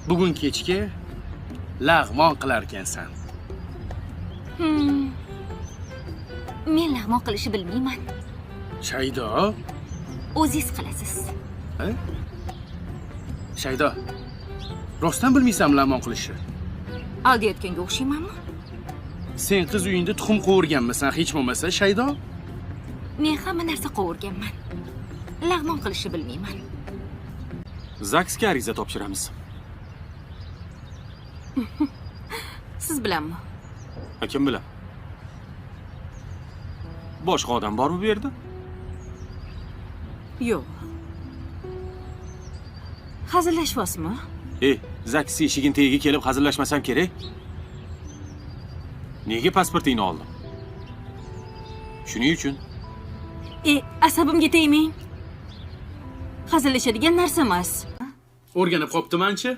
bugun kechga lag'mon qilar ekansan. Men lag'mon qilishni bilmayman. Shaydo, O'zingiz qilasiz. ha? Shaydo, rostdan bilmaysan lag'mon qilishni? Aldayotganga o'xshaymanmi? Sen qiz uyingda tuxum qovurganmisan hech bo'lmasa, Shaydo? Men hamma narsa qovurganman. Lag'mon qilishni bilmayman. Zaksga ariza topshiramiz. Siz bilanmi? Kim bilan? Boshqa odam bormi bu yerda? Yo'q. Hazillashyapsizmi? Zaks eshigin tagiga kelib hazillashmasam kerak. Nega pasportingni oldim? Shuning uchun. Asabimga tegmang. Hazillashadigan narsa emas. O'rganib qoptiman-chi?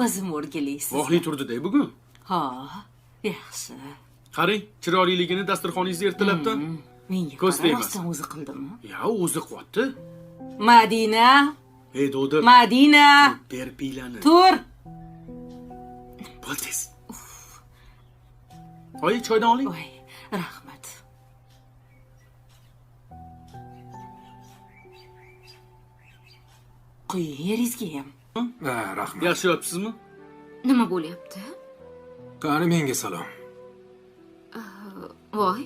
O'zim o'rgilaysiz. Vohli turdi-da bugun. Ha, yaxshi. Qarang, chiroyliligini dasturxoningizda ertalabdan. Menga Ko'z tegmas. rostdan o'zi qildimi? Ya, o'zi qotdi. Madina, Ey do'dir. Madina, Ber piylani. tur. Bo'ltez. Oy, choydan oling. Voy, rahmat. Qo'ying yeringizga ham. Rahmat. Yaxshi yotibsizmi? Nima bo'lyapti? Qani menga salom. Voy.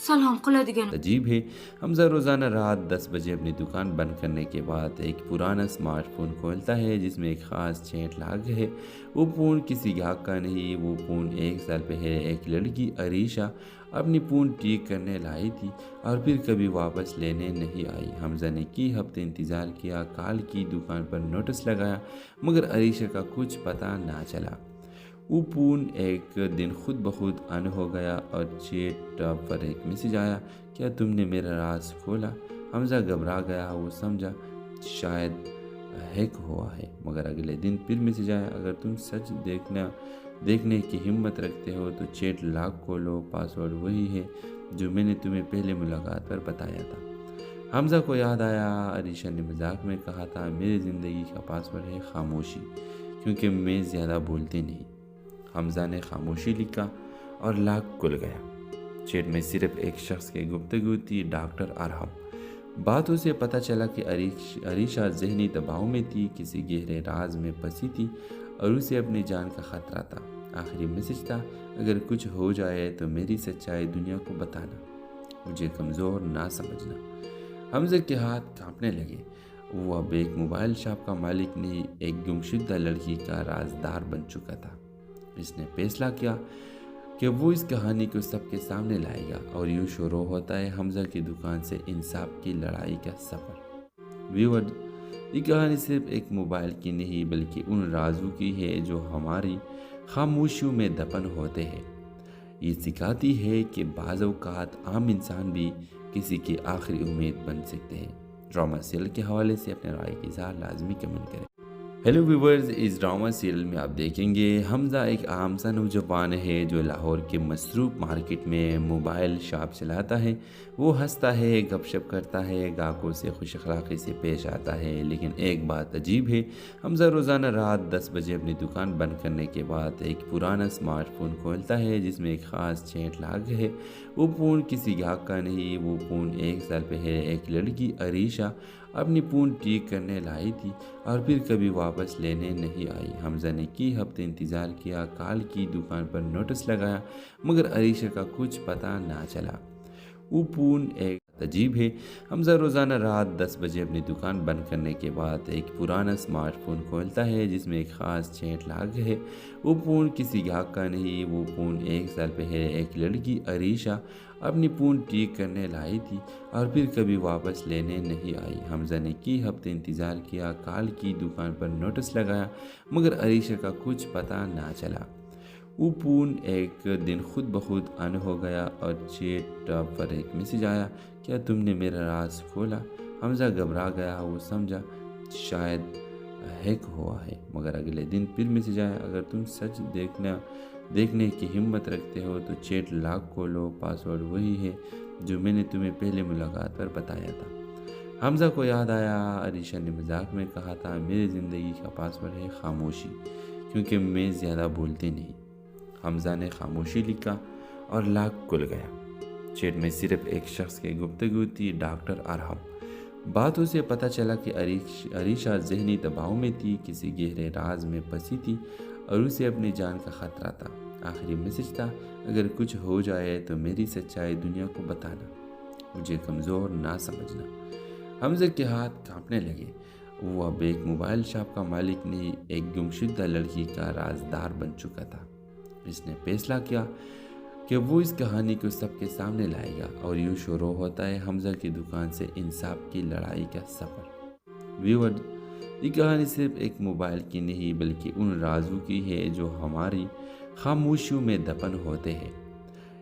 Salom qiladigan. अजीब है हमजा रोज़ाना रात 10 बजे अपनी दुकान बंद करने के बाद एक पुराना स्मार्टफोन खोलता है जिसमें एक ख़ास चैट लॉग है। वो फ़ोन किसी ग्राहक का नहीं, वो फ़ोन 1 साल पहले एक लड़की अरीशा अपनी फ़ोन ठीक करने लाई थी और फिर कभी वापस लेने नहीं आई। हमजा ने कई हफ्ते इंतज़ार किया, कॉल की, दुकान पर नोटिस लगाया, मगर अरीशा का कुछ पता ना चला। वो फ़ोन एक दिन खुद ब खुद ऑन हो गया और चैट पर एक मैसेज आया, क्या तुमने मेरा राज खोला? हमजा घबरा गया, वो समझा शायद हैक हुआ है, मगर अगले दिन फिर मैसेज आया, अगर तुम सच देखने की हिम्मत रखते हो तो चैट लॉक खोलो, पासवर्ड वही है जो मैंने तुम्हें पहले मुलाकात पर बताया था। हमजा को याद आया अरीशा ने मजाक में कहा था, मेरी ज़िंदगी का पासवर्ड है खामोशी, क्योंकि मैं ज़्यादा बोलती नहीं। हमजा ने खामोशी लिखा और लॉक खुल गया। चैट में सिर्फ एक शख्स की गुफ्तगू थी, डॉक्टर अरहम। बातों से पता चला कि अरीशा ज़हनी दबाव में थी, किसी गहरे राज में फंसी थी और उसे अपनी जान का ख़तरा था। आखिरी मैसेज था, अगर कुछ हो जाए तो मेरी सच्चाई दुनिया को बताना, मुझे कमज़ोर ना समझना। हमजा के हाथ कांपने लगे। वो अब एक मोबाइल शॉप का मालिक नहीं, एक गुमशुदा लड़की का राजदार बन चुका था। इसने फैसला किया कि वो इस कहानी को सबके सामने लाएगा और यूँ शुरू होता है हमजा की दुकान से इंसाफ की लड़ाई का सफ़र। व्यूअर, ये कहानी सिर्फ एक मोबाइल की नहीं बल्कि उन राजों की है जो हमारी खामोशियों में दफन होते हैं। ये सिखाती है कि बाज़ औक़ात आम इंसान भी किसी की आखिरी उम्मीद बन सकते हैं। ड्रामा सीरियल के हवाले से अपने राय की इज़हार लाजमी कमेंट करें। हेलो व्यूवर्स, इस ड्रामा सीरियल में आप देखेंगे हमजा एक आम सा नौजवान है जो लाहौर के मसरूफ़ मार्केट में मोबाइल शॉप चलाता है। वो हंसता है, गपशप करता है, ग्राहकों से खुश अखलाक़ी से पेश आता है। लेकिन एक बात अजीब है, हमजा रोज़ाना रात 10 बजे अपनी दुकान बंद करने के बाद एक पुराना स्मार्टफोन खोलता है जिसमें एक ख़ास चैट लॉग है। वो फ़ोन किसी ग्राहक का नहीं, वो फ़ोन 1 साल पहले एक लड़की अरीशा अपनी फ़ोन ठीक करने लाई थी और फिर कभी वापस लेने नहीं आई। हमजा ने कई हफ्ते इंतज़ार किया, कॉल की, दुकान पर नोटिस लगाया, मगर अरीशा का कुछ पता ना चला। वो फ़ोन एक अजीब है, हमजा रोज़ाना रात 10 बजे अपनी दुकान बंद करने के बाद एक पुराना स्मार्टफोन खोलता है जिसमें एक ख़ास चैट लॉग है। वो फ़ोन किसी ग्राहक का नहीं, वो फ़ोन 1 साल पहले एक लड़की अरीशा अपनी फ़ोन ठीक करने लाई थी और फिर कभी वापस लेने नहीं आई। हमजा ने कई हफ्ते इंतज़ार किया, कॉल की, दुकान पर नोटिस लगाया, मगर अरीशा का कुछ पता ना चला। वो फ़ोन एक दिन खुद ब खुद ऑन हो गया और चैट पर एक मैसेज आया, क्या तुमने मेरा राज खोला? हमजा घबरा गया, वो समझा शायद हैक हुआ है, मगर अगले दिन फिर मैसेज आया, अगर तुम सच देखने की हिम्मत रखते हो तो चैट लॉक खोलो, पासवर्ड वही है जो मैंने तुम्हें पहले मुलाकात पर बताया था। حمزہ کو یاد آیا عریشہ نے مذاق میں کہا تھا میری زندگی کا پاسورڈ ہے خاموشی، کیونکہ میں زیادہ بولتی نہیں۔ حمزہ نے خاموشی لکھا اور لاک کھل گیا۔ چیٹ میں صرف ایک شخص کی گفتگو تھی، ڈاکٹر ارحم۔ باتوں سے پتہ چلا کہ عریشہ ذہنی دباؤ میں تھی، کسی گہرے راز میں پھنسی تھی اور اسے اپنی جان کا خطرہ تھا۔ آخری میسج تھا، اگر کچھ ہو جائے تو میری سچائی دنیا کو بتانا، مجھے کمزور نہ سمجھنا۔ حمزہ کے ہاتھ کانپنے لگے۔ وہ اب ایک موبائل شاپ کا مالک نہیں، ایک گمشدہ لڑکی کا رازدار بن چکا تھا۔ اس نے فیصلہ کیا کہ وہ اس کہانی کو سب کے سامنے لائے گا، اور یوں شروع ہوتا ہے حمزہ کی دکان سے انصاف کی لڑائی کا سفر۔ ویورز، یہ کہانی صرف ایک موبائل کی نہیں بلکہ ان رازوں کی ہے جو ہماری خاموشیوں میں دفن ہوتے ہیں۔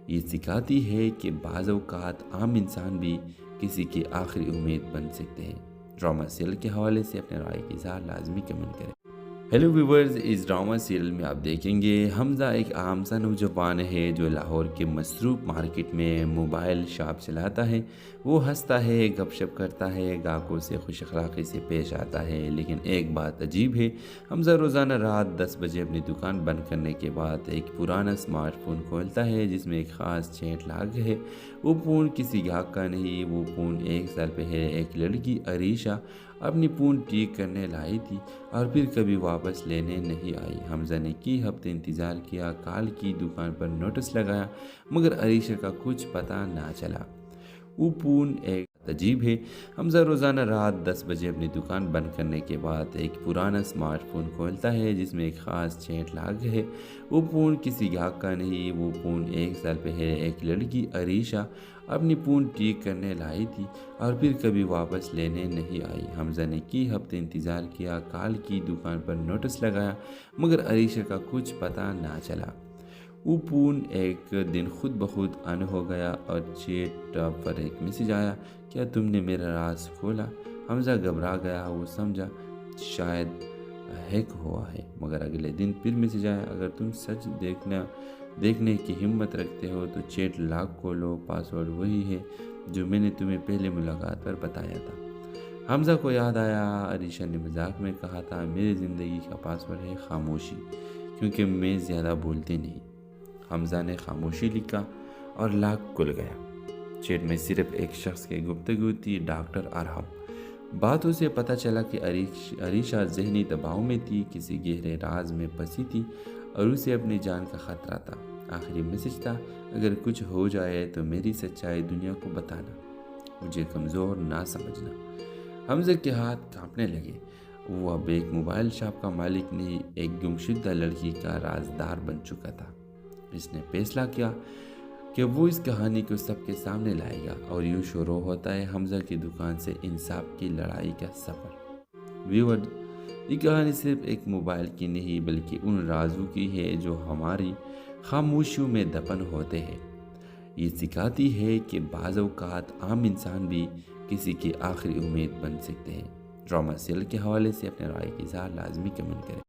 یہ سکھاتی ہے کہ بعض اوقات عام انسان بھی کسی کی آخری امید بن سکتے ہیں۔ ڈرامہ سیریل کے حوالے سے اپنے رائے کی اظہار لازمی کمنٹ کریں۔ ہیلو ویورز، اس ڈرامہ سیریل میں آپ دیکھیں گے حمزہ ایک عام سا نوجوان ہے جو لاہور کے مصروف مارکیٹ میں موبائل شاپ چلاتا ہے۔ وہ ہنستا ہے، گپ شپ کرتا ہے، گاہکوں سے خوش اخلاقی سے پیش آتا ہے، لیکن ایک بات عجیب ہے، حمزہ روزانہ رات 10 بجے اپنی دکان بند کرنے کے بعد ایک پرانا اسمارٹ فون کھولتا ہے جس میں ایک خاص چیٹ لاگ ہے۔ وہ فون کسی گاہک کا نہیں، وہ فون 1 سال پہلے ایک لڑکی عریشہ اپنی فون ٹھیک کرنے لائی تھی اور پھر کبھی واپس لینے نہیں آئی۔ حمزہ نے کئی ہفتے انتظار کیا، کال کی، دکان پر نوٹس لگایا، مگر عریشہ کا کچھ پتہ نہ چلا۔ وہ فون ایک عجیب ہے، حمزہ روزانہ رات 10 بجے اپنی دکان بند کرنے کے بعد ایک پرانا اسمارٹ فون کھولتا ہے جس میں ایک خاص چیٹ لاگ ہے۔ وہ فون کسی گاہک کا نہیں، وہ فون 1 سال پہلے ایک لڑکی عریشہ اپنی فون ٹھیک کرنے لائی تھی اور پھر کبھی واپس لینے نہیں آئی۔ حمزہ نے کئی ہفتے انتظار کیا، کال کی، دکان پر نوٹس لگایا، مگر عریشہ کا کچھ پتہ نہ چلا۔ وہ فون ایک دن خود بخود آن ہو گیا اور چیٹ پر ایک میسج آیا، کیا تم نے میرا راز کھولا؟ حمزہ گھبرا گیا، وہ سمجھا شاید ہیک ہوا ہے، مگر اگلے دن پھر میسج آیا، اگر تم سچ دیکھنے کی ہمت رکھتے ہو تو چیٹ لاک کھولو، پاسورڈ وہی ہے جو میں نے تمہیں پہلے ملاقات پر بتایا تھا۔ حمزہ کو یاد آیا عریشہ نے مذاق میں کہا تھا میری زندگی کا پاسورڈ ہے خاموشی، کیونکہ میں زیادہ بولتی نہیں۔ حمزہ نے خاموشی لکھا اور لاک کھل گیا۔ چیٹ میں صرف ایک شخص کی گفتگو تھی، ڈاکٹر ارحم۔ باتوں سے پتہ چلا کہ عریشہ ذہنی دباؤ میں تھی، کسی گہرے راز میں پھنسی تھی اور اسے اپنی جان کا خطرہ تھا۔ آخری میسج تھا، اگر کچھ ہو جائے تو میری سچائی دنیا کو بتانا، مجھے کمزور نہ سمجھنا۔ حمزہ کے ہاتھ کانپنے لگے۔ وہ اب ایک موبائل شاپ کا مالک نہیں، ایک گمشدہ لڑکی کا رازدار بن چکا تھا۔ اس نے فیصلہ کیا کہ وہ اس کہانی کو سب کے سامنے لائے گا، اور یوں شروع ہوتا ہے حمزہ کی دکان سے انصاف کی لڑائی کا سفر۔ ویورز، یہ کہانی صرف ایک موبائل کی نہیں بلکہ ان رازوں کی ہے جو ہماری خاموشیوں میں دفن ہوتے ہیں۔ یہ سکھاتی ہے کہ بعض اوقات عام انسان بھی کسی کی آخری امید بن سکتے ہیں۔ ڈرامہ سیریل کے حوالے سے اپنے رائے کی اظہار لازمی کمنٹ کریں۔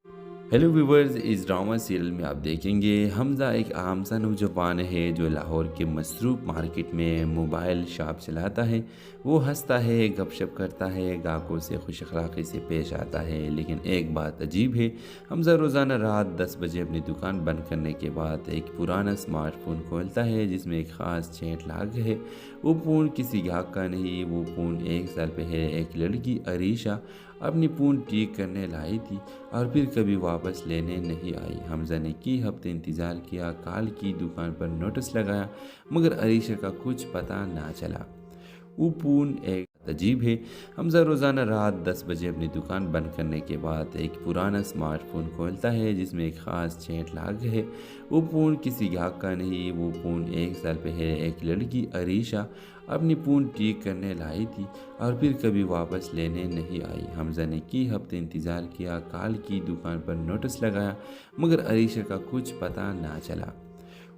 ہیلو ویورز، اس ڈرامہ سیریل میں آپ دیکھیں گے حمزہ ایک عام سا نوجوان ہے جو لاہور کے مصروف مارکیٹ میں موبائل شاپ چلاتا ہے۔ وہ ہنستا ہے، گپ شپ کرتا ہے، گاہکوں سے خوش اخلاقی سے پیش آتا ہے، لیکن ایک بات عجیب ہے، حمزہ روزانہ رات 10 بجے اپنی دکان بند کرنے کے بعد ایک پرانا اسمارٹ فون کھولتا ہے جس میں ایک خاص چیٹ لاگ ہے۔ وہ فون کسی گاہک کا نہیں، وہ فون 1 سال پہلے ایک لڑکی عریشہ اپنی فون ٹھیک کرنے لائی تھی اور پھر کبھی واپس لینے نہیں آئی۔ حمزہ نے کئی ہفتے انتظار کیا، کال کی، دکان پر نوٹس لگایا، مگر عریشہ کا کچھ پتہ نہ چلا۔ وہ فون ایک عجیب ہے، حمزہ روزانہ رات 10 بجے اپنی دکان بند کرنے کے بعد ایک پرانا اسمارٹ فون کھولتا ہے جس میں ایک خاص چیٹ لاگ ہے۔ وہ فون کسی گاہک کا نہیں، وہ فون 1 سال پہلے ایک لڑکی عریشہ اپنی فون ٹھیک کرنے لائی تھی اور پھر کبھی واپس لینے نہیں آئی۔ حمزہ نے کئی ہفتے انتظار کیا، کال کی، دکان پر نوٹس لگایا، مگر عریشہ کا کچھ پتہ نہ چلا۔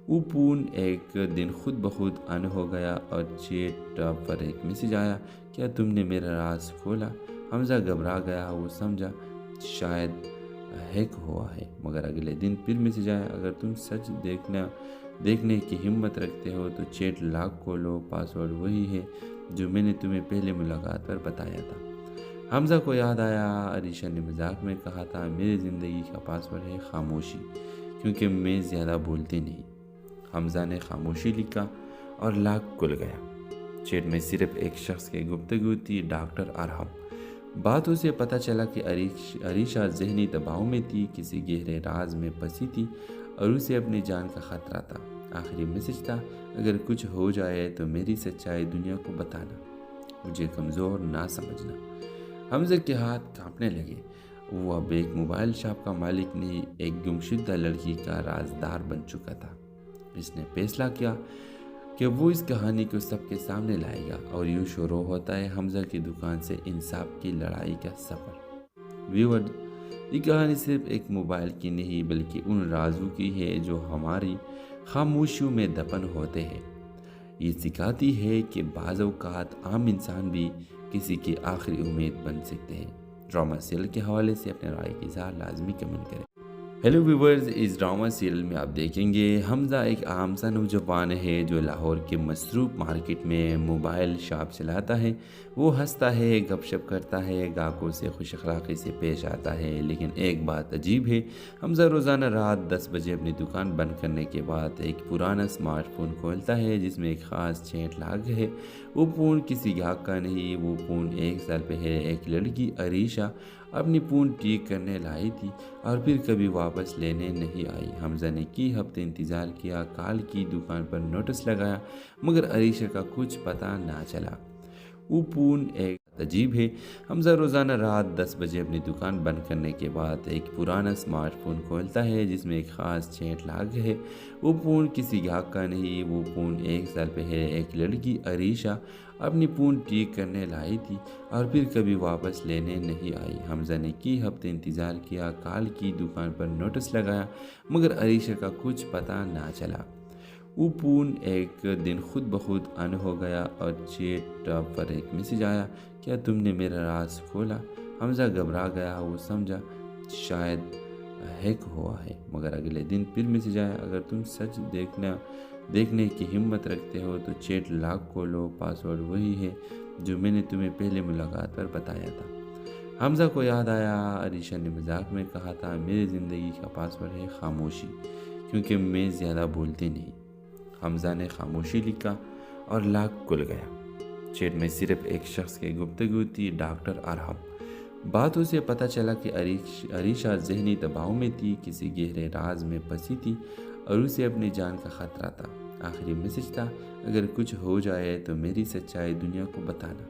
وہ فون ایک دن خود بخود آن ہو گیا اور چیٹ پر ایک میسج آیا، کیا تم نے میرا راز کھولا؟ حمزہ گھبرا گیا، وہ سمجھا شاید ہیک ہوا ہے، مگر اگلے دن پھر میسج آیا، اگر تم سچ دیکھنے کی ہمت رکھتے ہو تو چیٹ لاک کھولو، پاسورڈ وہی ہے जो मैंने तुम्हें पहले मुलाकात पर बताया था। हमजा को याद आया, अरीशा ने मजाक में कहा था, मेरी ज़िंदगी का पासवर्ड है खामोशी, क्योंकि मैं ज़्यादा बोलती नहीं। हमजा ने खामोशी लिखा और लाख खुल गया। चैट में सिर्फ एक शख्स की गुफ्तगू थी, डॉक्टर अरहम। बातों से पता चला कि अरीशा ज़हनी दबाव में थी, किसी गहरे राज में फंसी थी और उसे अपनी जान का ख़तरा था। आखिरी मैसेज था, अगर कुछ हो जाए तो मेरी सच्चाई दुनिया को बताना, मुझे कमज़ोर ना समझना। हमजा के हाथ कांपने लगे। वो अब एक मोबाइल शॉप का मालिक नहीं, एक गुमशुदा लड़की का राजदार बन चुका था। इसने फैसला किया कि वो इस कहानी को सबके सामने लाएगा और यूँ शुरू होता है हमजा की दुकान से इंसाफ की लड़ाई का सफ़र। व्यूअर, ये कहानी सिर्फ एक मोबाइल की नहीं बल्कि उन राजों की है जो हमारी खामोशियों में दफन होते हैं। ये सिखाती है कि बाज़ औक़ात आम इंसान भी किसी की आखिरी उम्मीद बन सकते हैं। ड्रामा सीरियल के हवाले से अपने राय की इज़हार लाजमी कमेंट करें। हेलो व्यूवर्स, इस ड्रामा सीरियल में आप देखेंगे हमजा एक आम सा नौजवान है जो लाहौर के मसरूफ मार्केट में मोबाइल शॉप चलाता है। वो हंसता है, गपशप करता है, ग्राहकों से खुश अखलाक़ी से पेश आता है। लेकिन एक बात अजीब है, हमजा रोज़ाना रात 10 बजे अपनी दुकान बंद करने के बाद एक पुराना स्मार्टफोन खोलता है जिसमें एक ख़ास चैट लॉग है। वो फ़ोन किसी ग्राहक का नहीं, वो फ़ोन 1 साल पहले एक लड़की अरीशा अपनी फ़ोन ठीक करने लाई थी और फिर कभी वापस लेने नहीं आई। हमजा ने कई हफ्ते इंतज़ार किया, काल की दुकान पर नोटिस लगाया, मगर अरीशा का कुछ पता ना चला। वो फ़ोन एक अजीब है, हमजा रोज़ाना रात 10 बजे अपनी दुकान बंद करने के बाद एक पुराना स्मार्टफोन खोलता है जिसमें एक ख़ास चैट लॉग है। वो फ़ोन किसी ग्राहक का नहीं, वो फ़ोन 1 साल पहले एक लड़की अरीशा अपनी फ़ोन ठीक करने लाई थी और फिर कभी वापस लेने नहीं आई। हमजा ने कई हफ्ते इंतज़ार किया, काल की दुकान पर नोटिस लगाया, मगर अरीशा का कुछ पता ना चला। वो फ़ोन एक दिन खुद ब खुद ऑन हो गया और चैट पर एक मैसेज आया, क्या तुमने मेरा राज खोला? हमजा घबरा गया, वो समझा शायद हैक हुआ है। मगर अगले दिन फिर मैसेज आया, अगर तुम सच देखने की हिम्मत रखते हो तो चैट लॉग खोलो, पासवर्ड वही है जो मैंने तुम्हें पहले मुलाकात पर बताया था। हमजा को याद आया, अरीशा ने मजाक में कहा था, मेरी ज़िंदगी का पासवर्ड है खामोशी, क्योंकि मैं ज़्यादा बोलती नहीं। हमजा ने खामोशी लिखा और लाख खुल गया। चैट में सिर्फ एक शख्स की गुफ्तगू थी, डॉक्टर अरहम। बातों से पता चला कि अरीशा ज़हनी दबाव में थी, किसी गहरे राज में फंसी थी और उसे अपनी जान का ख़तरा था। आखिरी मैसेज था, अगर कुछ हो जाए तो मेरी सच्चाई दुनिया को बताना,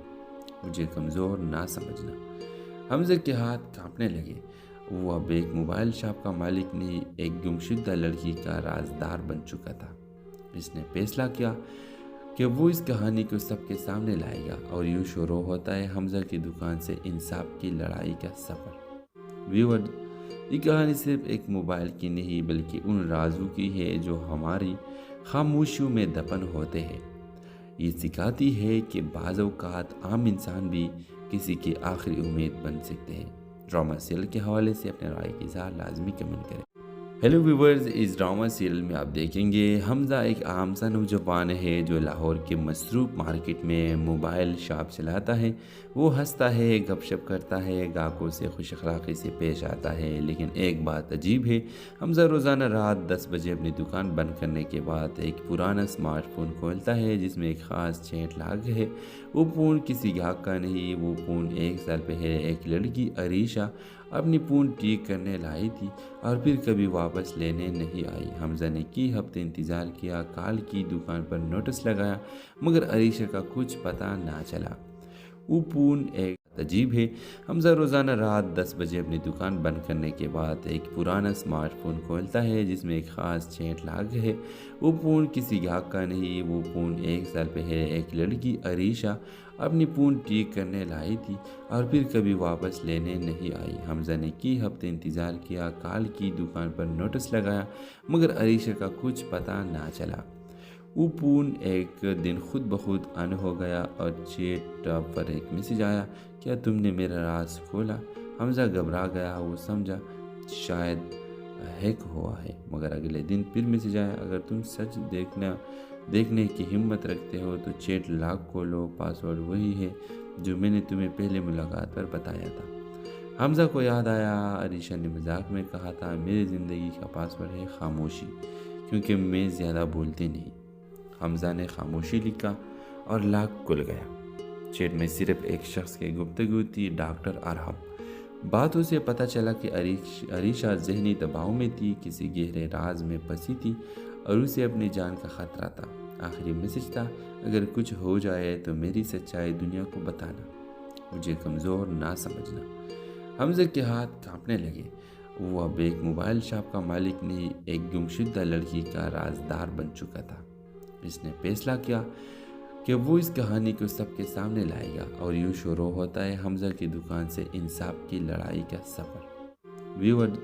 मुझे कमज़ोर ना समझना। हमजा के हाथ कांपने लगे। वो अब एक मोबाइल शॉप का मालिक नहीं, एक गुमशुदा लड़की का राजदार बन चुका था। इसने फैसला किया कि वो इस कहानी को सबके सामने लाएगा और यूँ शुरू होता है हमजा की दुकान से इंसाफ की लड़ाई का सफ़र। व्यूअर, ये कहानी सिर्फ एक मोबाइल की नहीं बल्कि उन राजों की है जो हमारी खामोशियों में दफन होते हैं। ये सिखाती है कि बाज़ औक़ात आम इंसान भी किसी की आखिरी उम्मीद बन सकते हैं। ड्रामा सीरियल के हवाले से अपने राय की इज़हार लाजमी कमेंट करें। हेलो व्यूवर्स, इस ड्रामा सीरियल में आप देखेंगे हमजा एक आम सा नौजवान है जो लाहौर के मसरूफ मार्केट में मोबाइल शॉप चलाता है। वो हंसता है, गपशप करता है, ग्राहकों से खुश अखलाक़ी से पेश आता है। लेकिन एक बात अजीब है, हमजा रोज़ाना रात 10 बजे अपनी दुकान बंद करने के बाद एक पुराना स्मार्टफोन खोलता है जिसमें एक ख़ास चैट लॉग है। वो फ़ोन किसी ग्राहक का नहीं, वो फ़ोन 1 साल पहले एक लड़की अरीशा अपनी फ़ोन ठीक करने लाई थी और फिर कभी वापस लेने नहीं आई। हमजा ने कई हफ्ते इंतज़ार किया, काल की दुकान पर नोटिस लगाया, मगर अरीशा का कुछ पता ना चला। वो फ़ोन एक अजीब है, हमजा रोज़ाना रात 10 बजे अपनी दुकान बंद करने के बाद एक पुराना स्मार्टफोन खोलता है जिसमें एक ख़ास चैट लॉग है। वो फ़ोन किसी ग्राहक का नहीं, वो फ़ोन 1 साल पहले एक लड़की अरीशा अपनी फ़ोन ठीक करने लाई थी और फिर कभी वापस लेने नहीं आई। हमजा ने कई हफ्ते इंतज़ार किया, काल की दुकान पर नोटिस लगाया, मगर अरीशा का कुछ पता ना चला। वो फ़ोन एक दिन खुद ब खुद ऑन हो गया और चैट पर एक मैसेज आया, क्या तुमने मेरा राज खोला? हमजा घबरा गया, वो समझा शायद हैक हुआ है। मगर अगले दिन फिर मैसेज आया, अगर तुम सच देखने की हिम्मत रखते हो तो चैट लॉक खोलो, पासवर्ड वही है जो मैंने तुम्हें पहले मुलाकात पर बताया था। हमजा को याद आया, अरीशा ने मजाक में कहा था, मेरी ज़िंदगी का पासवर्ड है खामोशी, क्योंकि मैं ज़्यादा बोलती नहीं। हमजा ने खामोशी लिखा और लॉक खुल गया। चैट में सिर्फ एक शख्स की गुफ्तगू थी, डॉक्टर अरहम। बातों से पता चला कि अरीशा ज़हनी दबाव में थी, किसी गहरे राज में फंसी थी और उसे अपनी जान का ख़तरा था। आखिरी मैसेज था, अगर कुछ हो जाए तो मेरी सच्चाई दुनिया को बताना, मुझे कमज़ोर ना समझना। हमजा के हाथ कांपने लगे। वो अब एक मोबाइल शॉप का मालिक नहीं, एक गुमशुदा लड़की का राजदार बन चुका था। इसने फैसला किया कि वो इस कहानी को सबके सामने लाएगा और यूँ शुरू होता है हमजा की दुकान से इंसाफ की लड़ाई का सफ़र। व्यूअर,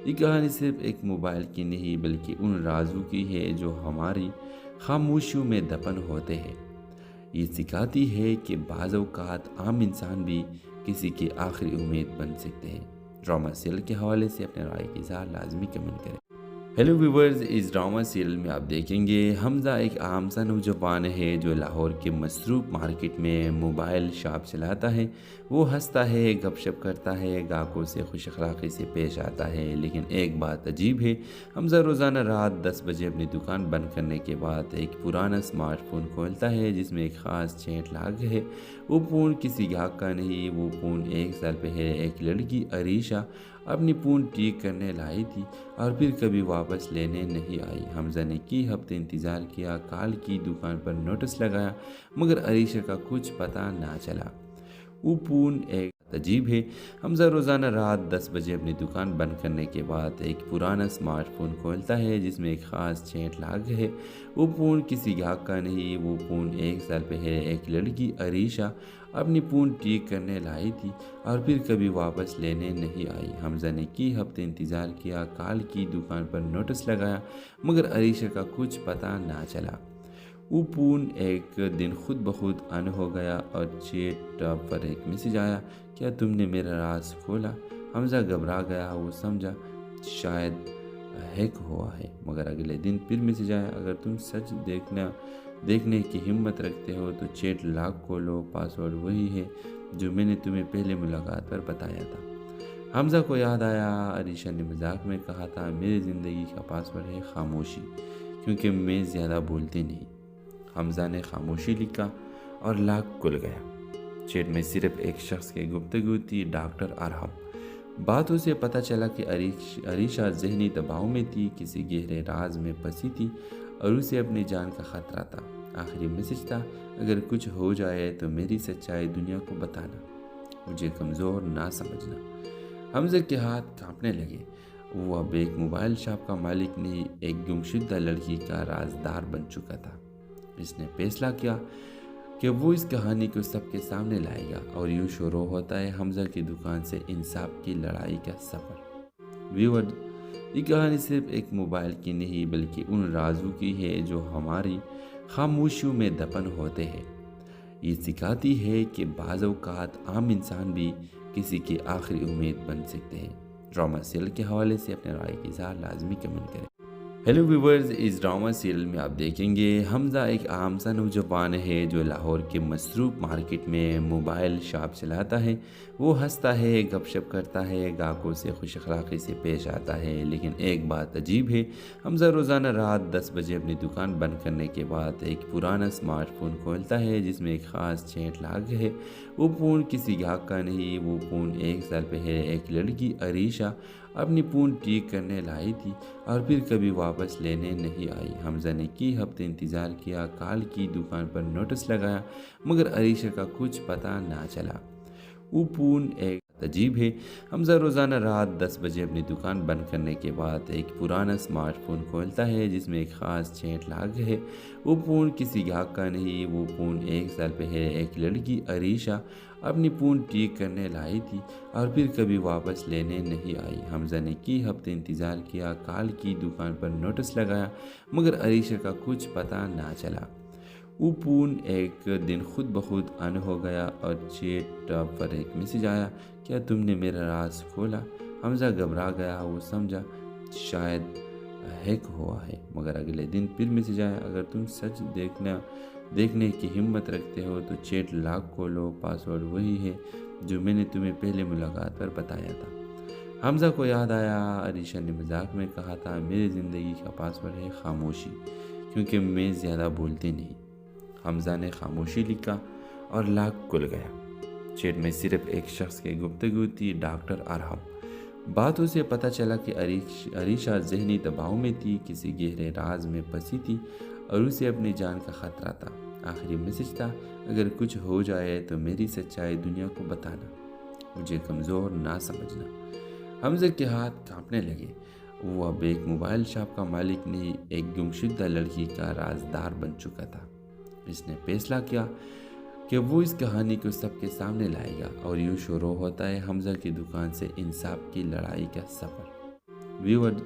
ये कहानी सिर्फ एक मोबाइल की नहीं बल्कि उन राजों की है जो हमारी खामोशियों में दफन होते हैं। ये सिखाती है कि बाज़ औक़ात आम इंसान भी किसी की आखिरी उम्मीद बन सकते हैं। ड्रामा सीरियल के हवाले से अपने राय की इज़हार लाजमी कमेंट करें। हेलो व्यूवर्स, इस ड्रामा सीरियल में आप देखेंगे हमजा एक आम सा नौजवान है जो लाहौर के मसरूफ़ मार्केट में मोबाइल शॉप चलाता है। वो हंसता है, गपशप करता है, ग्राहकों से खुश अखलाक़ी से पेश आता है। लेकिन एक बात अजीब है, हमजा रोज़ाना रात 10 बजे अपनी दुकान बंद करने के बाद एक पुराना स्मार्टफोन खोलता है जिसमें एक ख़ास चैट लॉग है। वो फ़ोन किसी ग्राहक का नहीं, वो फ़ोन 1 साल पहले एक लड़की अरीशा अपनी फ़ोन ठीक करने लाई थी और फिर कभी वापस लेने नहीं आई। हमजा ने कई हफ्ते इंतज़ार किया, कॉल की, दुकान पर नोटिस लगाया, मगर अरीशा का कुछ पता ना चला। वो फ़ोन एक अजीब है, हमजा रोज़ाना रात 10 बजे अपनी दुकान बंद करने के बाद एक पुराना स्मार्टफोन खोलता है जिसमें एक ख़ास चैट लॉग है। वो फ़ोन किसी ग्राहक का नहीं, वो फ़ोन 1 साल पहले एक लड़की अरीशा अपनी फ़ोन ठीक करने लाई थी और फिर कभी वापस लेने नहीं आई। हमजा ने कई हफ्ते इंतज़ार किया, कॉल की, दुकान पर नोटिस लगाया, मगर अरीशा का कुछ पता ना चला। वो फ़ोन एक दिन खुद ब खुद ऑन हो गया और चैट पर एक मैसेज आया, क्या तुमने मेरा राज खोला? हमजा घबरा गया, वो समझा शायद हैक हुआ है। मगर अगले दिन फिर मैसेज आया, अगर तुम सच देखने की हिम्मत रखते हो तो चैट लॉक खोलो, पासवर्ड वही है जो मैंने तुम्हें पहले मुलाकात पर बताया था। हमजा को याद आया, अरीशा ने मजाक में कहा था, मेरी ज़िंदगी का पासवर्ड है खामोशी, क्योंकि मैं ज़्यादा बोलती नहीं। हमजा ने खामोशी लिखा और लॉक खुल गया। चैट में सिर्फ एक शख्स की गुफ्तगू थी, डॉक्टर अरहम। बातों से पता चला कि अरीशा ज़हनी दबाव में थी, किसी गहरे राज में फंसी थी और उसे अपनी जान का ख़तरा था। आखिरी मैसेज था, अगर कुछ हो जाए तो मेरी सच्चाई दुनिया को बताना, मुझे कमज़ोर ना समझना। हमजा के हाथ कांपने लगे। वो अब एक मोबाइल शॉप का मालिक नहीं, एक गुमशुदा लड़की का राजदार बन चुका था। इसने फैसला किया कि वो इस कहानी को सबके सामने लाएगा और यूँ शुरू होता है हमजा की दुकान से इंसाफ की लड़ाई का सफ़र। व्यूअर, ये कहानी सिर्फ एक मोबाइल की नहीं बल्कि उन राजों की है जो हमारी खामोशियों में दफन होते हैं। ये सिखाती है कि बाज़ औक़ात आम इंसान भी किसी की आखिरी उम्मीद बन सकते हैं। ड्रामा सीरियल के हवाले से अपने राय की इज़हार लाजमी कमेंट करें। हेलो व्यूवर्स, इस ड्रामा सीरियल में आप देखेंगे हमजा एक आम सा नौजवान है जो लाहौर के मसरूफ़ मार्केट में मोबाइल शॉप चलाता है। वो हंसता है, गपशप करता है, ग्राहकों से खुश अखलाक़ी से पेश आता है। लेकिन एक बात अजीब है, हमजा रोज़ाना रात 10 बजे अपनी दुकान बंद करने के बाद एक पुराना स्मार्टफोन खोलता है जिसमें एक ख़ास चैट लॉग है। वो फ़ोन किसी ग्राहक का नहीं, वो फ़ोन 1 साल पहले एक लड़की अरीशा अपनी फ़ोन ठीक करने लाई थी और फिर कभी वापस लेने नहीं आई। हमजा ने कई हफ्ते इंतज़ार किया, कॉल की, दुकान पर नोटिस लगाया, मगर अरीशा का कुछ पता ना चला। वो फ़ोन एक अजीब है, हमजा रोज़ाना रात 10 बजे अपनी दुकान बंद करने के बाद एक पुराना स्मार्टफोन खोलता है जिसमें एक ख़ास चैट लॉग है। वो फ़ोन किसी ग्राहक का नहीं, वो फ़ोन 1 साल पहले एक लड़की अरीशा अपनी फ़ोन ठीक करने लाई थी और फिर कभी वापस लेने नहीं आई। हमजा ने कई हफ्ते इंतज़ार किया, कॉल की, दुकान पर नोटिस लगाया, मगर अरीशा का कुछ पता ना चला। वो फ़ोन एक दिन खुद ब खुद ऑन हो गया और चैट पर एक मैसेज आया, क्या तुमने मेरा राज खोला? हमजा घबरा गया, वो समझा शायद हैक हुआ है। मगर अगले दिन फिर मैसेज आया, अगर तुम सच देखने की हिम्मत रखते हो तो चैट लॉग खोलो, पासवर्ड वही है जो मैंने तुम्हें पहले मुलाकात पर बताया था। हमजा को याद आया, अरीशा ने मजाक में कहा था मेरी ज़िंदगी का पासवर्ड है खामोशी, क्योंकि मैं ज़्यादा बोलती नहीं। हमजा ने खामोशी लिखा और लॉक खुल गया। चैट में सिर्फ एक शख्स की गुफ्तगू थी, डॉक्टर अरहम। बातों से पता चला कि अरीशा ज़हनी दबाव में थी, किसी गहरे राज में फंसी थी और उसे अपनी जान का ख़तरा था। आखिरी मैसेज था, अगर कुछ हो जाए तो मेरी सच्चाई दुनिया को बताना, मुझे कमज़ोर ना समझना। हमजा के हाथ कांपने लगे। वो अब एक मोबाइल शॉप का मालिक नहीं, एक गुमशुदा लड़की का राजदार बन चुका था। इसने फैसला किया कि वो इस कहानी को सबके सामने लाएगा और यूँ शुरू होता है हमजा की दुकान से इंसाफ की लड़ाई का सफ़र। व्यूअर,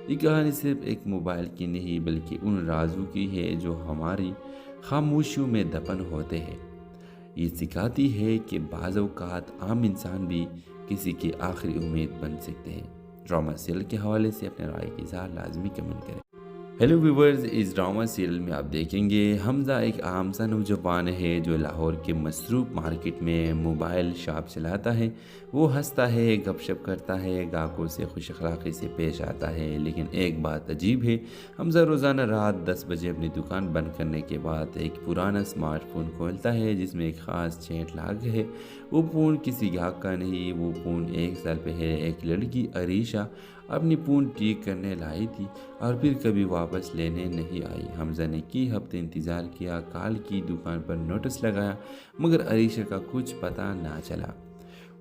ये कहानी सिर्फ एक मोबाइल की नहीं बल्कि उन राजों की है जो हमारी खामोशियों में दफन होते हैं। ये सिखाती है कि बाज़ औक़ात आम इंसान भी किसी की आखिरी उम्मीद बन सकते हैं। ड्रामा सीरियल के हवाले से अपने राय की इज़हार लाजमी कमेंट करें। हेलो व्यूवर्स, इस ड्रामा सीरियल में आप देखेंगे हमजा एक आम सा नौजवान है जो लाहौर के मसरूफ़ मार्केट में मोबाइल शॉप चलाता है। वो हंसता है, गपशप करता है, ग्राहकों से खुश अखलाक़ी से पेश आता है। लेकिन एक बात अजीब है, हमजा रोज़ाना रात 10 बजे अपनी दुकान बंद करने के बाद एक पुराना स्मार्टफोन खोलता है जिसमें एक ख़ास चैट लॉग है। वो फ़ोन किसी ग्राहक का नहीं, वो फ़ोन 1 साल पहले एक लड़की अरीशा अपनी फ़ोन ठीक करने लाई थी और फिर कभी वापस लेने नहीं आई। हमजा ने कई हफ्ते इंतज़ार किया, कॉल की, दुकान पर नोटिस लगाया, मगर अरीशा का कुछ पता ना चला।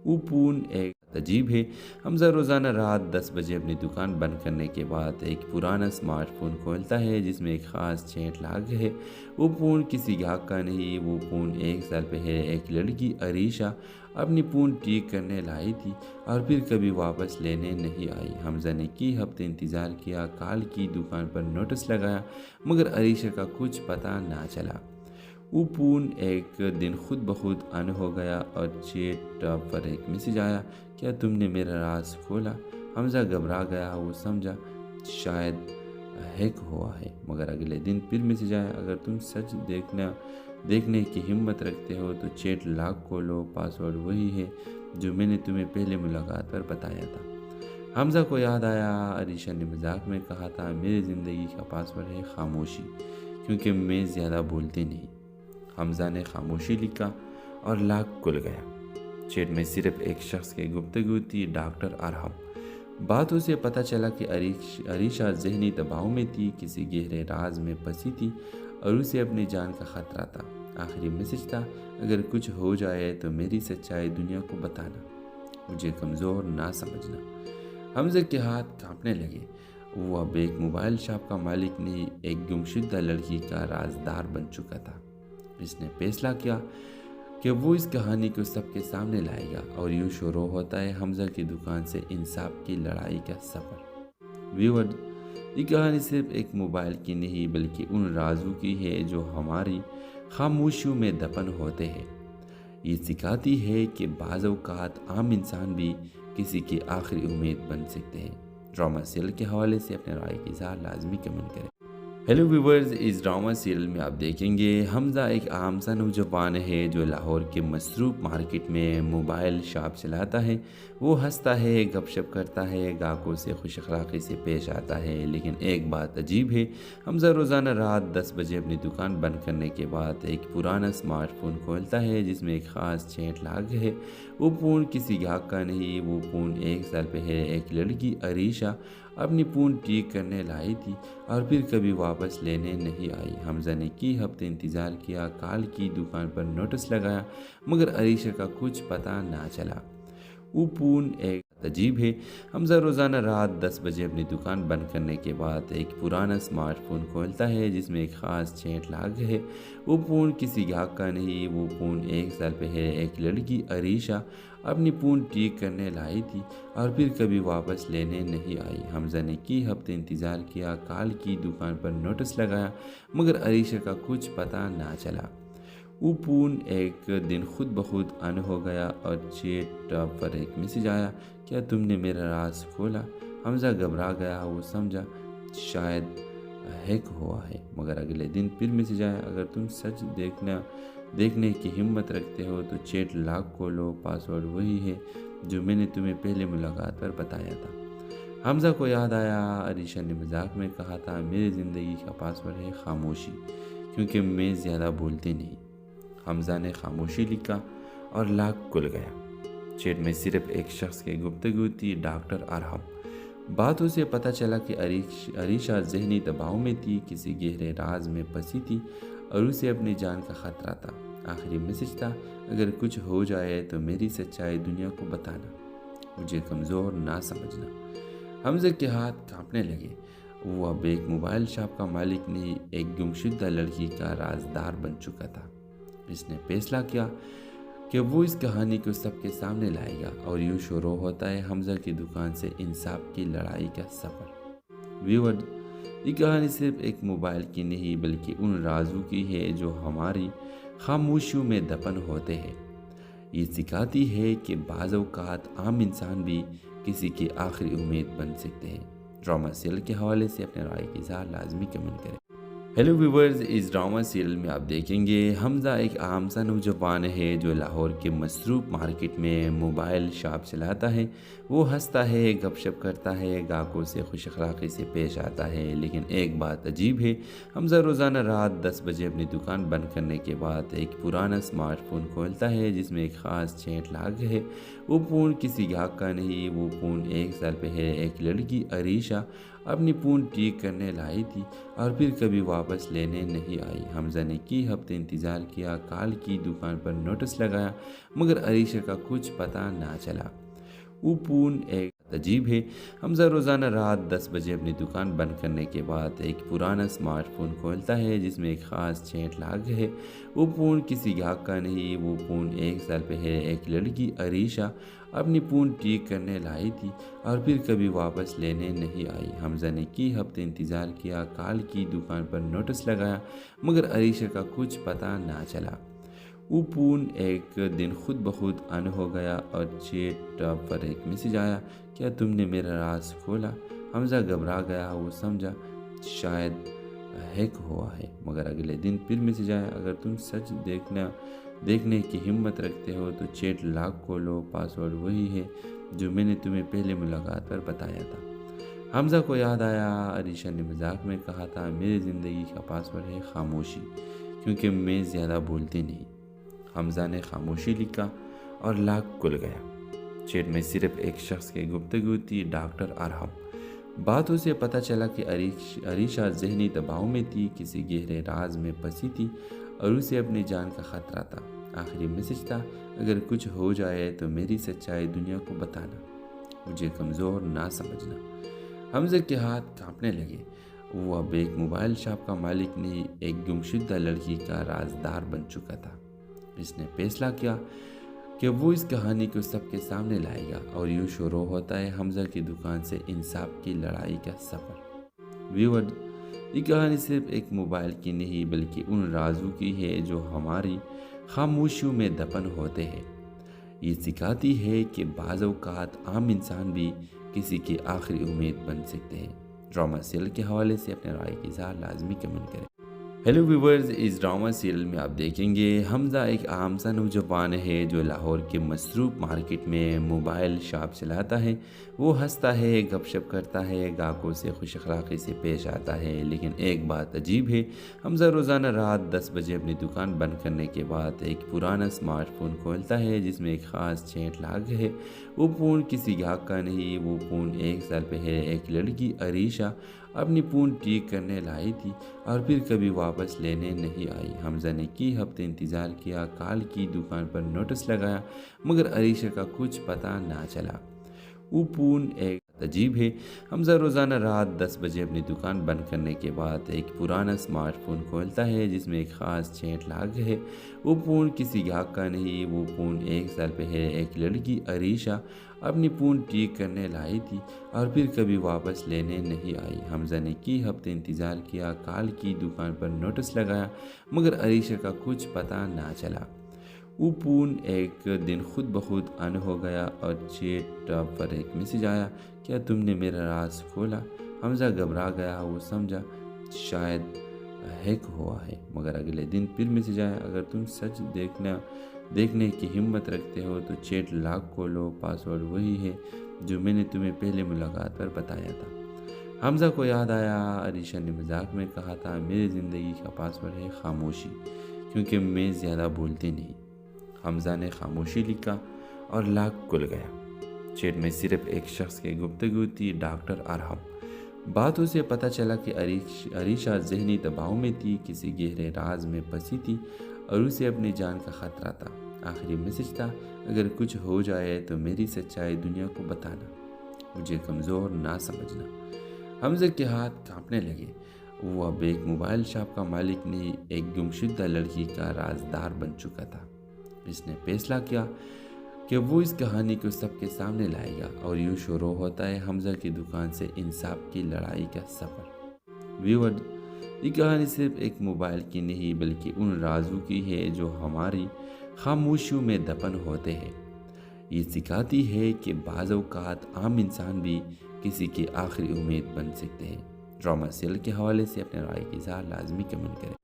वो फ़ोन एक अजीब है, हमजा रोज़ाना रात 10 बजे अपनी दुकान बंद करने के बाद एक पुराना स्मार्टफोन खोलता है जिसमें एक ख़ास चैट लॉग है। वो फ़ोन किसी ग्राहक का नहीं, वो फ़ोन 1 साल पहले एक लड़की अरीशा अपनी फ़ोन ठीक करने लाई थी और फिर कभी वापस लेने नहीं आई। हमजा ने कई हफ्ते इंतज़ार किया, कॉल की, दुकान पर नोटिस लगाया, मगर अरीशा का कुछ पता ना चला। वो फ़ोन एक दिन खुद ब खुद ऑन हो गया और चैट पर एक मैसेज आया, क्या तुमने मेरा राज खोला? हमजा घबरा गया, वो समझा शायद हैक हुआ है। मगर अगले दिन फिर मैसेज आया, अगर तुम सच देखने की हिम्मत रखते हो तो चैट लॉग खोलो, पासवर्ड वही है जो मैंने तुम्हें पहले मुलाकात पर बताया था। हमजा को याद आया, अरीशा ने मजाक में कहा था मेरी ज़िंदगी का पासवर्ड है खामोशी, क्योंकि मैं ज़्यादा बोलती नहीं। हमजा ने खामोशी लिखा और लॉक खुल गया। चैट में सिर्फ एक शख्स की गुफ्तगू थी, डॉक्टर अरहम। बातों से पता चला कि अरीशा ज़हनी दबाव में थी, किसी गहरे राज में फंसी थी और उसे अपनी जान का ख़तरा था। आखिरी मैसेज था, अगर कुछ हो जाए तो मेरी सच्चाई दुनिया को बताना, मुझे कमज़ोर ना समझना। हमजा के हाथ कांपने लगे। वो अब एक मोबाइल शॉप का मालिक नहीं, एक गुमशुदा लड़की का राजदार बन चुका था। इसने फैसला किया कि वो इस कहानी को सबके सामने लाएगा और यूँ शुरू होता है हमजा की दुकान से इंसाफ की लड़ाई का सफ़र। व्यूअर, ये कहानी सिर्फ एक मोबाइल की नहीं बल्कि उन राजों की है जो हमारी खामोशियों में दफन होते हैं। ये सिखाती है कि बाज़ औक़ात आम इंसान भी किसी की आखिरी उम्मीद बन सकते हैं। ड्रामा सीरियल के हवाले से अपने राय की इज़हार लाजमी कमेंट करें। हेलो व्यूवर्स, इस ड्रामा सीरियल में आप देखेंगे हमजा एक आम सा नौजवान है जो लाहौर के मसरूफ़ मार्केट में मोबाइल शॉप चलाता है। वो हंसता है, गपशप करता है, ग्राहकों से खुश अखलाक़ी से पेश आता है। लेकिन एक बात अजीब है, हमजा रोज़ाना रात 10 बजे अपनी दुकान बंद करने के बाद एक पुराना स्मार्टफोन खोलता है जिसमें एक ख़ास चैट लॉग है। वो फ़ोन किसी ग्राहक का नहीं, वो फ़ोन 1 साल पहले एक लड़की अरीशा अपनी फ़ोन ठीक करने लाई थी और फिर कभी वापस लेने नहीं आई। हमजा ने कई हफ्ते इंतज़ार किया, कॉल की, दुकान पर नोटिस लगाया, मगर अरीशा का कुछ पता ना चला। वो फ़ोन एक अजीब है, हमजा रोज़ाना रात 10 बजे अपनी दुकान बंद करने के बाद एक पुराना स्मार्टफोन खोलता है जिसमें एक ख़ास चैट लॉग है। वो फ़ोन किसी ग्राहक का नहीं, वो फ़ोन 1 साल पहले एक लड़की अरीशा अपनी फ़ोन ठीक करने लाई थी और फिर कभी वापस लेने नहीं आई। हमजा ने कई हफ्ते इंतज़ार किया, कॉल की, दुकान पर नोटिस लगाया, मगर अरीशा का कुछ पता ना चला। वो फ़ोन एक दिन खुद ब खुद ऑन हो गया और चैट पर एक मैसेज आया, क्या तुमने मेरा राज खोला? हमजा घबरा गया, वो समझा शायद हैक हुआ है। मगर अगले दिन फिर मैसेज आया, अगर तुम सच देखने की हिम्मत रखते हो तो चैट लॉक खोलो, पासवर्ड वही है जो मैंने तुम्हें पहले मुलाकात पर बताया था। हमजा को याद आया, अरीशा ने मजाक में कहा था मेरी ज़िंदगी का पासवर्ड है खामोशी, क्योंकि मैं ज़्यादा बोलती नहीं। हमजा ने खामोशी लिखा और लॉक खुल गया। चैट में सिर्फ एक शख्स की गुफ्तगू थी, डॉक्टर अरहम। बातों से पता चला कि अरीशा ज़हनी दबाव में थी, किसी गहरे राज में फंसी थी और उसे अपनी जान का खतरा था। आखिरी मैसेज था, अगर कुछ हो जाए तो मेरी सच्चाई दुनिया को बताना, मुझे कमज़ोर ना समझना। हमजा के हाथ कांपने लगे। वो अब एक मोबाइल शॉप का मालिक नहीं, एक गुमशुदा लड़की का राजदार बन चुका था। इसने फैसला किया कि वो इस कहानी को सबके सामने लाएगा और यूँ शुरू होता है हमजा की दुकान से इंसाफ की लड़ाई का सफ़र। व्यूअर्स, ये कहानी सिर्फ एक मोबाइल की नहीं बल्कि उन राजों की है जो हमारी खामोशियों में दफन होते हैं। ये सिखाती है कि बाज़ औक़ात आम इंसान भी किसी की आखिरी उम्मीद बन सकते हैं। ड्रामा सीरियल के हवाले से अपने राय की इज़हार लाजमी कमेंट करें। हेलो व्यूवर्स, इस ड्रामा सीरियल में आप देखेंगे हमजा एक आम सा नौजवान है जो लाहौर के मसरूफ़ मार्केट में मोबाइल शॉप चलाता है। वो हंसता है, गपशप करता है, ग्राहकों से खुश अखलाक़ी से पेश आता है। लेकिन एक बात अजीब है, हमजा रोज़ाना रात 10 बजे अपनी दुकान बंद करने के बाद एक पुराना स्मार्टफोन खोलता है जिसमें एक ख़ास चैट लॉग है। वो फ़ोन किसी ग्राहक का नहीं, वो फ़ोन 1 साल पहले एक लड़की अरीशा अपनी फ़ोन ठीक करने लाई थी और फिर कभी वापस लेने नहीं आई। हमजा ने कई हफ्ते इंतज़ार किया, कॉल की, दुकान पर नोटिस लगाया, मगर अरीशा का कुछ पता ना चला। वो फ़ोन एक अजीब है, हमजा रोज़ाना रात 10 बजे अपनी दुकान बंद करने के बाद एक पुराना स्मार्टफोन खोलता है जिसमें एक ख़ास चैट लॉग है। वो फ़ोन किसी ग्राहक का नहीं, वो फ़ोन 1 साल पहले एक लड़की अरीशा अपनी फ़ोन ठीक करने लाई थी और फिर कभी वापस लेने नहीं आई। हमजा ने कई हफ्ते इंतज़ार किया, कॉल की, दुकान पर नोटिस लगाया, मगर अरीशा का कुछ पता ना चला। वो फ़ोन एक दिन खुद ब खुद ऑन हो गया और चैट पर एक मैसेज आया, क्या तुमने मेरा राज खोला? हमजा घबरा गया, वो समझा शायद हैक हुआ है। मगर अगले दिन फिर मैसेज आया, अगर तुम सच देखने की हिम्मत रखते हो तो चैट लॉक खोलो, पासवर्ड वही है जो मैंने तुम्हें पहले मुलाकात पर बताया था। हमजा को याद आया, अरीशा ने मजाक में कहा था मेरी ज़िंदगी का पासवर्ड है खामोशी, क्योंकि मैं ज़्यादा बोलती नहीं। हमजा ने खामोशी लिखा और लॉक खुल गया। चैट में सिर्फ एक शख्स की गुफ्तगू थी, डॉक्टर अरहम। बातों से पता चला कि अरीशा ज़हनी दबाव में थी, किसी गहरे राज में फंसी थी और उसे अपनी जान का खतरा था। आखिरी मैसेज था, अगर कुछ हो जाए तो मेरी सच्चाई दुनिया को बताना, मुझे कमज़ोर ना समझना। हमजा के हाथ कांपने लगे। वो अब एक मोबाइल शॉप का मालिक नहीं, एक गुमशुदा लड़की का राजदार बन चुका था। इसने फैसला किया कि वो इस कहानी को सबके सामने लाएगा और यूँ शुरू होता है हमजा की दुकान से इंसाफ की लड़ाई का सफ़र। व्यूअर्स, ये कहानी सिर्फ एक मोबाइल की नहीं बल्कि उन राजों की है जो हमारी खामोशियों में दफन होते हैं। ये सिखाती है कि बाज़ औक़ात आम इंसान भी किसी की आखिरी उम्मीद बन सकते हैं। ड्रामा सीरियल के हवाले से अपने राय की इज़हार लाजमी कमेंट करें। हेलो व्यूवर्स, इस ड्रामा सीरियल में आप देखेंगे हमजा एक आम सा नौजवान है जो लाहौर के मसरूफ़ मार्केट में मोबाइल शॉप चलाता है। वो हंसता है, गपशप करता है, ग्राहकों से खुश अखलाक़ी से पेश आता है। लेकिन एक बात अजीब है, हमजा रोज़ाना रात 10 बजे अपनी दुकान बंद करने के बाद एक पुराना स्मार्टफोन खोलता है जिसमें एक ख़ास चैट लॉग है। वो फ़ोन किसी ग्राहक का नहीं, वो फ़ोन 1 साल पहले एक लड़की अरीशा अपनी फ़ोन ठीक करने लाई थी और फिर कभी वापस लेने नहीं आई। हमजा ने कई हफ्ते इंतज़ार किया, कॉल की, दुकान पर नोटिस लगाया, मगर अरीशा का कुछ पता ना चला। वो फ़ोन एक अजीब है, हमजा रोज़ाना रात 10 बजे अपनी दुकान बंद करने के बाद एक पुराना स्मार्टफोन खोलता है जिसमें एक ख़ास चैट लॉग है। वो फ़ोन किसी ग्राहक का नहीं, वो फ़ोन 1 साल पहले एक लड़की अरीशा अपनी फ़ोन ठीक करने लाई थी और फिर कभी वापस लेने नहीं आई। हमजा ने कई हफ्ते इंतज़ार किया, कॉल की, दुकान पर नोटिस लगाया, मगर अरीशा का कुछ पता ना चला। वो फ़ोन एक दिन खुद ब खुद ऑन हो गया और चैट पर एक मैसेज आया, क्या तुमने मेरा राज खोला? حمزہ گھبرا گیا، وہ سمجھا شاید ہیک ہوا ہے، مگر اگلے دن پھر میسج آیا، اگر تم سچ دیکھنے کی ہمت رکھتے ہو تو چیٹ لاک کھولو، پاسورڈ وہی ہے جو میں نے تمہیں پہلے ملاقات پر بتایا تھا۔ حمزہ کو یاد آیا عریشہ نے مذاق میں کہا تھا، میری زندگی کا پاسورڈ ہے خاموشی، کیونکہ میں زیادہ بولتی نہیں۔ حمزہ نے خاموشی لکھا اور لاک کھل گیا۔ چیٹ میں صرف ایک شخص کی گفتگو تھی، ڈاکٹر ارحم۔ باتوں سے پتہ چلا کہ عریشہ ذہنی دباؤ میں تھی، کسی گہرے راز میں پھنسی تھی اور اسے اپنی جان کا خطرہ تھا۔ آخری میسج تھا، اگر کچھ ہو جائے تو میری سچائی دنیا کو بتانا، مجھے کمزور نہ سمجھنا۔ حمزہ کے ہاتھ کانپنے لگے۔ وہ اب ایک موبائل شاپ کا مالک نہیں، ایک گمشدہ لڑکی کا رازدار بن چکا تھا۔ اس نے فیصلہ کیا کہ وہ اس کہانی کو سب کے سامنے لائے گا، اور یوں شروع ہوتا ہے حمزہ کی دکان سے انصاف کی لڑائی کا سفر۔ ویور، یہ کہانی صرف ایک موبائل کی نہیں بلکہ ان رازوں کی ہے جو ہماری خاموشیوں میں دفن ہوتے ہیں۔ یہ سکھاتی ہے کہ بعض اوقات عام انسان بھی کسی کی آخری امید بن سکتے ہیں۔ ڈرامہ سیریل کے حوالے سے اپنے رائے کی اظہار لازمی کمنٹ کریں۔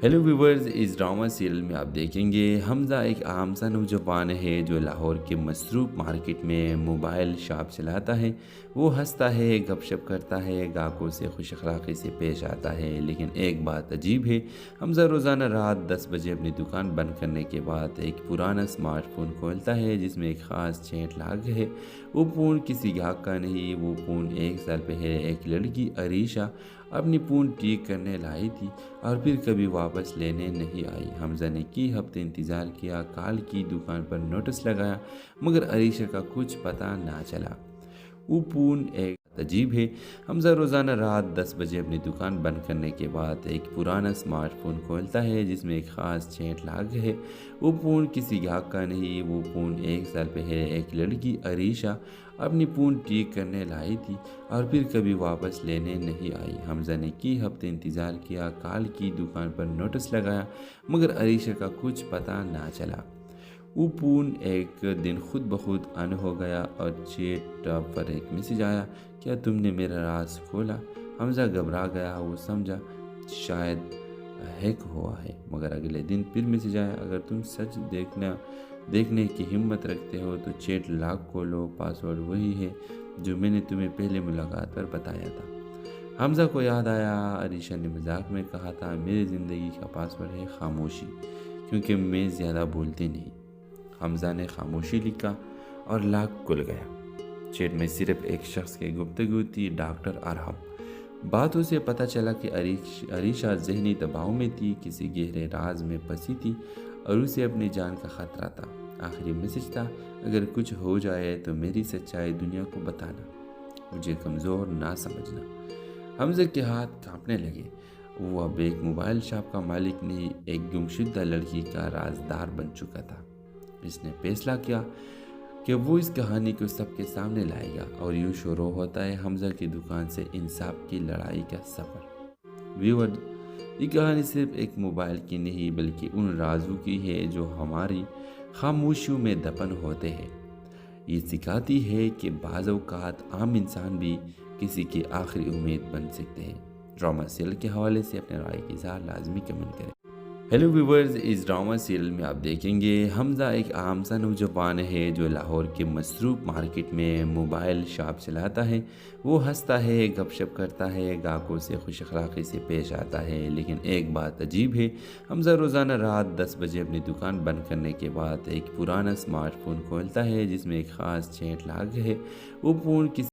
ہیلو ویورز، اس ڈرامہ سیریل میں آپ دیکھیں گے حمزہ ایک عام سا نوجوان ہے جو لاہور کے مصروف مارکیٹ میں موبائل شاپ چلاتا ہے۔ وہ ہنستا ہے، گپ شپ کرتا ہے، گاہکوں سے خوش اخلاقی سے پیش آتا ہے، لیکن ایک بات عجیب ہے، حمزہ روزانہ رات 10 بجے اپنی دکان بند کرنے کے بعد ایک پرانا اسمارٹ فون کھولتا ہے جس میں ایک خاص چیٹ لاگ ہے۔ وہ فون کسی گاہک کا نہیں، وہ فون 1 سال پہلے ایک لڑکی عریشہ اپنی فون ٹھیک کرنے لائی تھی اور پھر کبھی واپس لینے نہیں آئی۔ حمزہ نے کئی ہفتے انتظار کیا، کال کی، دکان پر نوٹس لگایا، مگر عریشہ کا کچھ پتہ نہ چلا۔ وہ فون ایک عجیب ہے، حمزہ روزانہ رات 10 بجے اپنی دکان بند کرنے کے بعد ایک پرانا اسمارٹ فون کھولتا ہے جس میں ایک خاص چیٹ لاگ ہے۔ وہ فون کسی گاہک کا نہیں، وہ فون 1 سال پہلے ایک لڑکی عریشہ اپنی فون ٹھیک کرنے لائی تھی اور پھر کبھی واپس لینے نہیں آئی۔ حمزہ نے کئی ہفتے انتظار کیا، کال کی، دکان پر نوٹس لگایا، مگر عریشہ کا کچھ پتہ نہ چلا۔ وہ فون ایک دن خود بخود آن ہو گیا اور چیٹ پر ایک میسج آیا، کیا تم نے میرا راز کھولا؟ حمزہ گھبرا گیا، وہ سمجھا شاید ہیک ہوا ہے، مگر اگلے دن پھر میسج آیا، اگر تم سچ دیکھنے کی ہمت رکھتے ہو تو چیٹ لاک کھولو، پاسورڈ وہی ہے جو میں نے تمہیں پہلے ملاقات پر بتایا تھا۔ حمزہ کو یاد آیا عریشہ نے مذاق میں کہا تھا، میری زندگی کا پاسورڈ ہے خاموشی، کیونکہ میں زیادہ بولتی نہیں۔ حمزہ نے خاموشی لکھا اور لاک کھل گیا۔ چیٹ میں صرف ایک شخص کی گفتگو تھی، ڈاکٹر ارحم۔ باتوں سے پتہ چلا کہ عریشہ ذہنی دباؤ میں تھی، کسی گہرے راز میں پھنسی تھی اور اسے اپنی جان کا خطرہ تھا۔ آخری میسج تھا، اگر کچھ ہو جائے تو میری سچائی دنیا کو بتانا، مجھے کمزور نہ سمجھنا۔ حمزہ کے ہاتھ کانپنے لگے۔ وہ اب ایک موبائل شاپ کا مالک نہیں، ایک گمشدہ لڑکی کا رازدار بن چکا تھا۔ اس نے فیصلہ کیا کہ وہ اس کہانی کو سب کے سامنے لائے گا، اور یوں شروع ہوتا ہے حمزہ کی دکان سے انصاف کی لڑائی کا سفر۔ ویور، یہ کہانی صرف ایک موبائل کی نہیں بلکہ ان رازوں کی ہے جو ہماری خاموشیوں میں دفن ہوتے ہیں۔ یہ سکھاتی ہے کہ بعض اوقات عام انسان بھی کسی کی آخری امید بن سکتے ہیں۔ ڈرامہ سیریل کے حوالے سے اپنے رائے کی اظہار لازمی کمنٹ کریں۔ ہیلو ویورز، اس ڈرامہ سیریل میں آپ دیکھیں گے حمزہ ایک عام سا نوجوان ہے جو لاہور کے مصروف مارکیٹ میں موبائل شاپ چلاتا ہے۔ وہ ہنستا ہے، گپ شپ کرتا ہے، گاہکوں سے خوش اخلاقی سے پیش آتا ہے، لیکن ایک بات عجیب ہے، حمزہ روزانہ رات 10 بجے اپنی دکان بند کرنے کے بعد ایک پرانا اسمارٹ فون کھولتا ہے جس میں ایک خاص چیٹ لاگ ہے۔ وہ فون کسی